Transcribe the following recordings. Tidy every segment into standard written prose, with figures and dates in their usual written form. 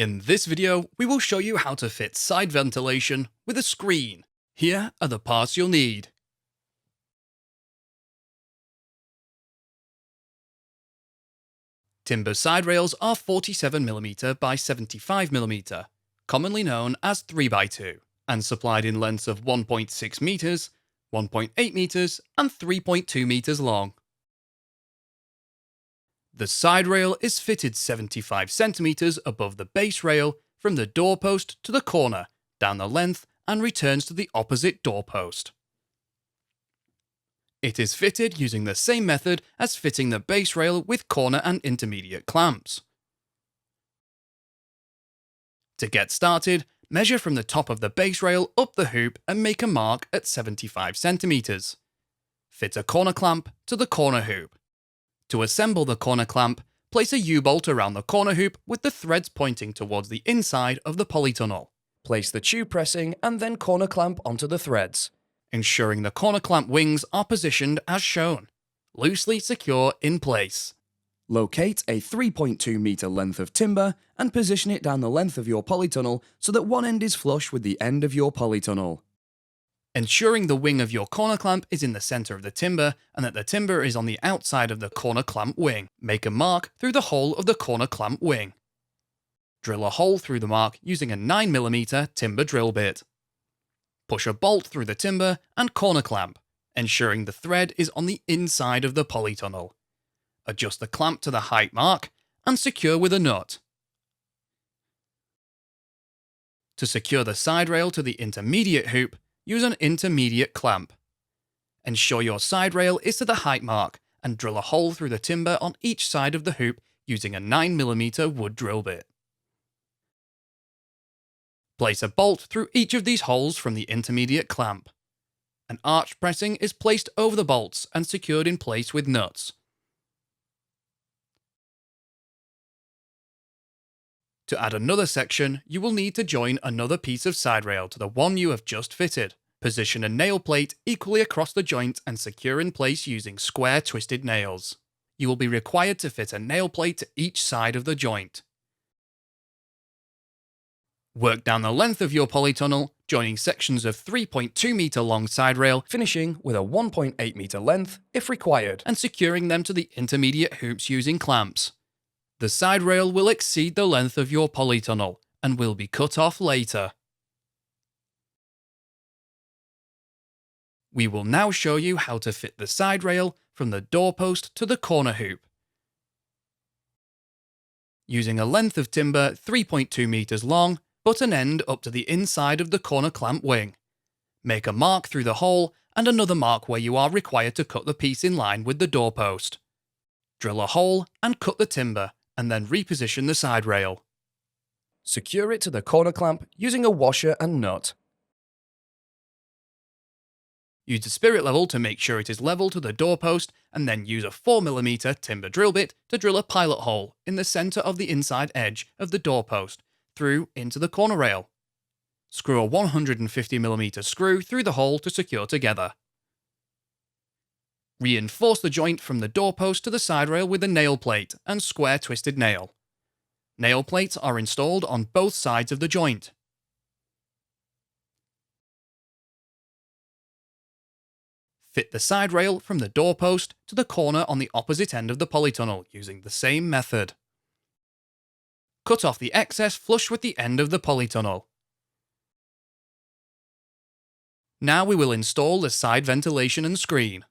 In this video, we will show you how to fit side ventilation with a screen. Here are the parts you'll need. Timber side rails are 47mm by 75mm, commonly known as 3x2, and supplied in lengths of 1.6 meters, 1.8 meters, and 3.2 meters long. The side rail is fitted 75 centimeters above the base rail from the doorpost to the corner, down the length, and returns to the opposite doorpost. It is fitted using the same method as fitting the base rail with corner and intermediate clamps. To get started, measure from the top of the base rail up the hoop and make a mark at 75 centimeters. Fit a corner clamp to the corner hoop. To assemble the corner clamp, place a U-bolt around the corner hoop with the threads pointing towards the inside of the polytunnel. Place the tube pressing and then corner clamp onto the threads, ensuring the corner clamp wings are positioned as shown, loosely secure in place. Locate a 3.2 meter length of timber and position it down the length of your polytunnel so that one end is flush with the end of your polytunnel. Ensuring the wing of your corner clamp is in the center of the timber and that the timber is on the outside of the corner clamp wing. Make a mark through the hole of the corner clamp wing. Drill a hole through the mark using a 9mm timber drill bit. Push a bolt through the timber and corner clamp, ensuring the thread is on the inside of the polytunnel. Adjust the clamp to the height mark and secure with a nut. To secure the side rail to the intermediate hoop, use an intermediate clamp. Ensure your side rail is to the height mark and drill a hole through the timber on each side of the hoop using a 9mm wood drill bit. Place a bolt through each of these holes from the intermediate clamp. An arch pressing is placed over the bolts and secured in place with nuts. To add another section, you will need to join another piece of side rail to the one you have just fitted. Position a nail plate equally across the joint and secure in place using square twisted nails. You will be required to fit a nail plate to each side of the joint. Work down the length of your polytunnel, joining sections of 3.2 meter long side rail, finishing with a 1.8 meter length if required, and securing them to the intermediate hoops using clamps. The side rail will exceed the length of your polytunnel and will be cut off later. We will now show you how to fit the side rail from the doorpost to the corner hoop. Using a length of timber 3.2 meters long, butt an end up to the inside of the corner clamp wing. Make a mark through the hole and another mark where you are required to cut the piece in line with the doorpost. Drill a hole and cut the timber, and then reposition the side rail. Secure it to the corner clamp using a washer and nut. Use the spirit level to make sure it is level to the doorpost, and then use a 4mm timber drill bit to drill a pilot hole in the center of the inside edge of the doorpost through into the corner rail. Screw a 150mm screw through the hole to secure together. Reinforce the joint from the doorpost to the side rail with a nail plate and square twisted nail. Nail plates are installed on both sides of the joint. Fit the side rail from the doorpost to the corner on the opposite end of the polytunnel using the same method. Cut off the excess flush with the end of the polytunnel. Now we will install the side ventilation and screen.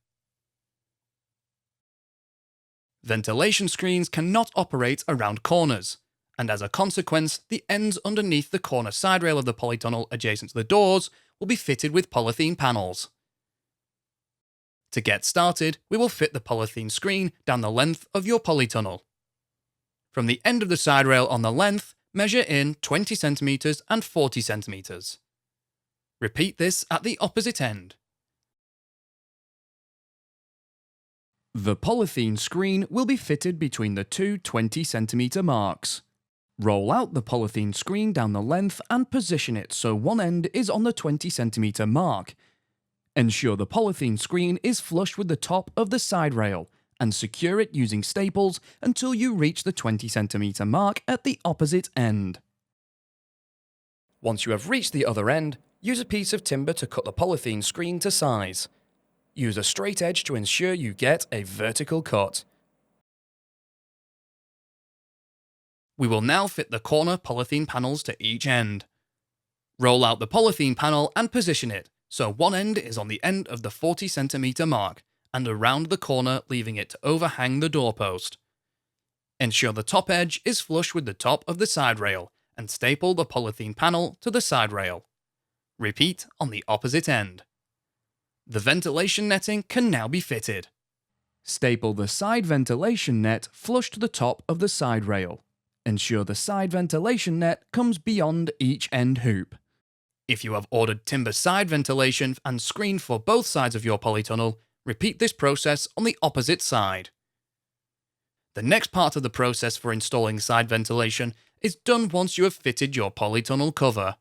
Ventilation screens cannot operate around corners, and as a consequence, the ends underneath the corner side rail of the polytunnel adjacent to the doors will be fitted with polythene panels. To get started, we will fit the polythene screen down the length of your polytunnel. From the end of the side rail on the length, measure in 20 centimeters and 40 centimeters. Repeat this at the opposite end. The polythene screen will be fitted between the two 20cm marks. Roll out the polythene screen down the length and position it so one end is on the 20cm mark. Ensure the polythene screen is flush with the top of the side rail and secure it using staples until you reach the 20cm mark at the opposite end. Once you have reached the other end, use a piece of timber to cut the polythene screen to size. Use a straight edge to ensure you get a vertical cut. We will now fit the corner polythene panels to each end. Roll out the polythene panel and position it so one end is on the end of the 40cm mark and around the corner, leaving it to overhang the doorpost. Ensure the top edge is flush with the top of the side rail and staple the polythene panel to the side rail. Repeat on the opposite end. The ventilation netting can now be fitted. Staple the side ventilation net flush to the top of the side rail. Ensure the side ventilation net comes beyond each end hoop. If you have ordered timber side ventilation and screen for both sides of your polytunnel, repeat this process on the opposite side. The next part of the process for installing side ventilation is done once you have fitted your polytunnel cover.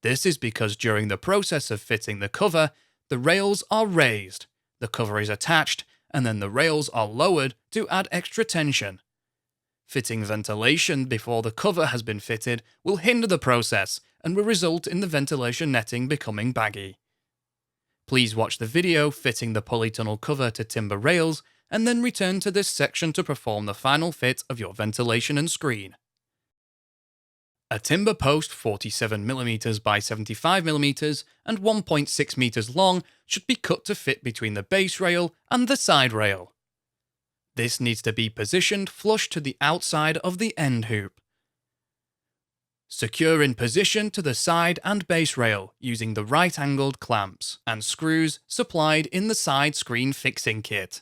This is because during the process of fitting the cover, the rails are raised, the cover is attached, and then the rails are lowered to add extra tension. Fitting ventilation before the cover has been fitted will hinder the process and will result in the ventilation netting becoming baggy. Please watch the video fitting the polytunnel cover to timber rails and then return to this section to perform the final fit of your ventilation and screen. A timber post 47mm by 75mm and 1.6 meters long should be cut to fit between the base rail and the side rail. This needs to be positioned flush to the outside of the end hoop. Secure in position to the side and base rail using the right-angled clamps and screws supplied in the side screen fixing kit.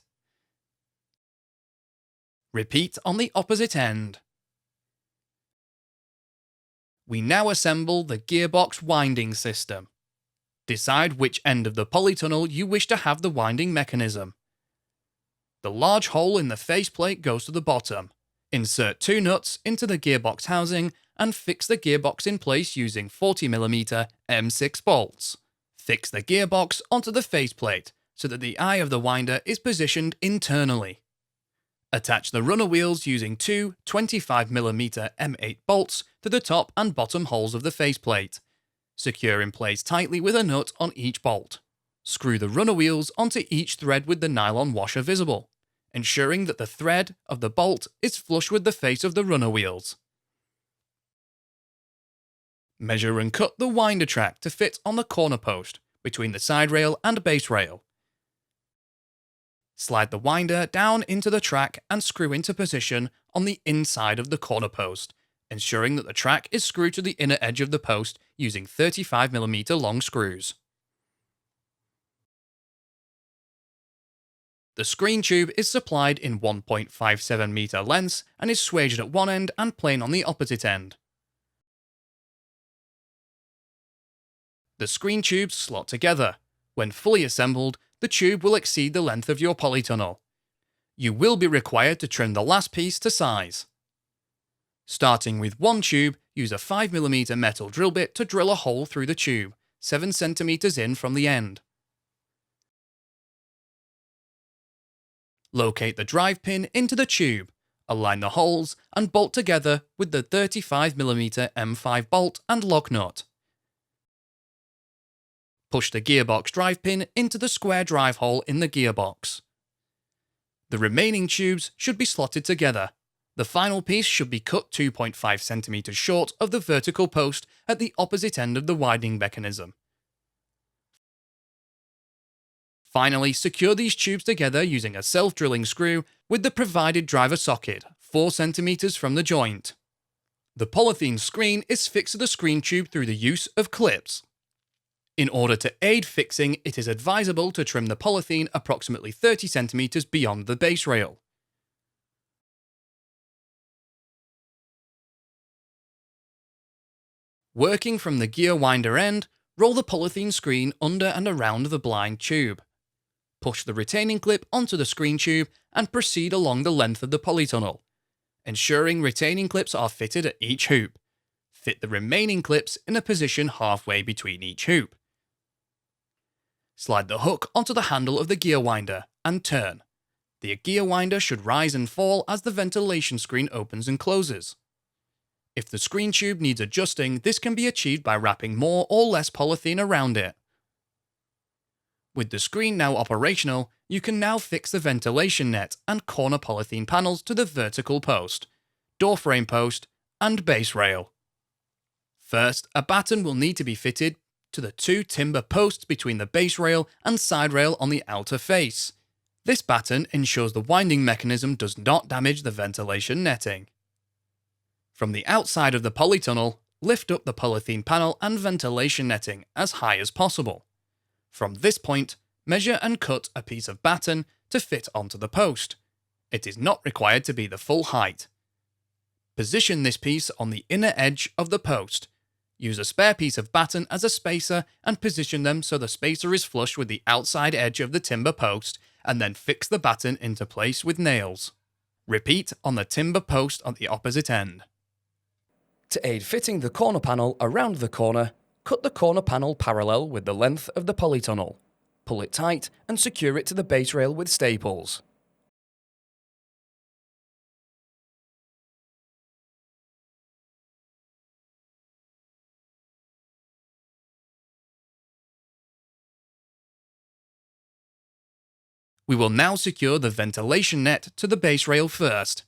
Repeat on the opposite end. We now assemble the gearbox winding system. Decide which end of the polytunnel you wish to have the winding mechanism. The large hole in the faceplate goes to the bottom. Insert 2 nuts into the gearbox housing and fix the gearbox in place using 40mm M6 bolts. Fix the gearbox onto the faceplate so that the eye of the winder is positioned internally. Attach the runner wheels using 2 25mm M8 bolts to the top and bottom holes of the faceplate. Secure in place tightly with a nut on each bolt. Screw the runner wheels onto each thread with the nylon washer visible, ensuring that the thread of the bolt is flush with the face of the runner wheels. Measure and cut the winder track to fit on the corner post between the side rail and base rail. Slide the winder down into the track and screw into position on the inside of the corner post, ensuring that the track is screwed to the inner edge of the post using 35mm long screws. The screen tube is supplied in 1.57 meter lengths and is swaged at one end and plain on the opposite end. The screen tubes slot together. When fully assembled, the tube will exceed the length of your polytunnel. You will be required to trim the last piece to size. Starting with one tube, use a 5mm metal drill bit to drill a hole through the tube, 7 cm in from the end. Locate the drive pin into the tube, align the holes, and bolt together with the 35mm M5 bolt and lock nut. Push the gearbox drive pin into the square drive hole in the gearbox. The remaining tubes should be slotted together. The final piece should be cut 2.5 cm short of the vertical post at the opposite end of the winding mechanism. Finally, secure these tubes together using a self-drilling screw with the provided driver socket 4 cm from the joint. The polythene screen is fixed to the screen tube through the use of clips. In order to aid fixing, it is advisable to trim the polythene approximately 30 cm beyond the base rail. Working from the gear winder end, roll the polythene screen under and around the blind tube. Push the retaining clip onto the screen tube and proceed along the length of the polytunnel, ensuring retaining clips are fitted at each hoop. Fit the remaining clips in a position halfway between each hoop. Slide the hook onto the handle of the gear winder and turn. The gear winder should rise and fall as the ventilation screen opens and closes. If the screen tube needs adjusting, this can be achieved by wrapping more or less polythene around it. With the screen now operational, you can now fix the ventilation net and corner polythene panels to the vertical post, door frame post, and base rail. First, a batten will need to be fitted to the two timber posts between the base rail and side rail on the outer face. This batten ensures the winding mechanism does not damage the ventilation netting. From the outside of the polytunnel, lift up the polythene panel and ventilation netting as high as possible. From this point, measure and cut a piece of batten to fit onto the post. It is not required to be the full height. Position this piece on the inner edge of the post. Use a spare piece of batten as a spacer and position them so the spacer is flush with the outside edge of the timber post, and then fix the batten into place with nails. Repeat on the timber post on the opposite end. To aid fitting the corner panel around the corner, cut the corner panel parallel with the length of the polytunnel. Pull it tight and secure it to the base rail with staples. We will now secure the ventilation net to the base rail first.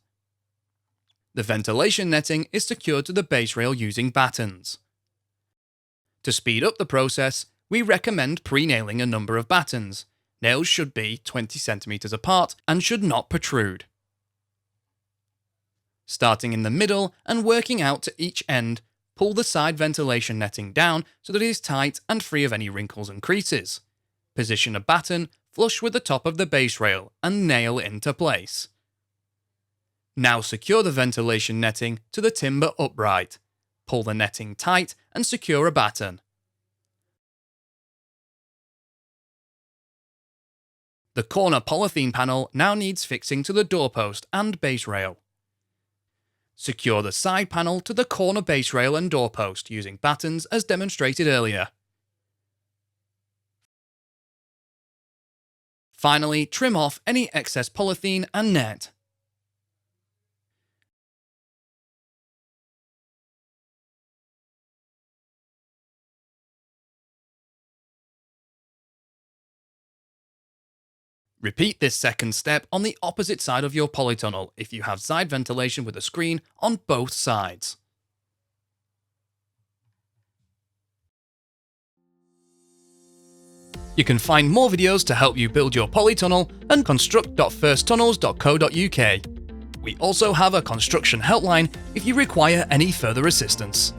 The ventilation netting is secured to the base rail using battens. To speed up the process, we recommend pre-nailing a number of battens. Nails should be 20 cm apart and should not protrude. Starting in the middle and working out to each end, pull the side ventilation netting down so that it is tight and free of any wrinkles and creases. Position a batten flush with the top of the base rail and nail into place. Now secure the ventilation netting to the timber upright. Pull the netting tight and secure a batten. The corner polythene panel now needs fixing to the doorpost and base rail. Secure the side panel to the corner base rail and doorpost using battens as demonstrated earlier. Finally, trim off any excess polythene and net. Repeat this second step on the opposite side of your polytunnel if you have side ventilation with a screen on both sides. You can find more videos to help you build your polytunnel at construct.firsttunnels.co.uk. We also have a construction helpline if you require any further assistance.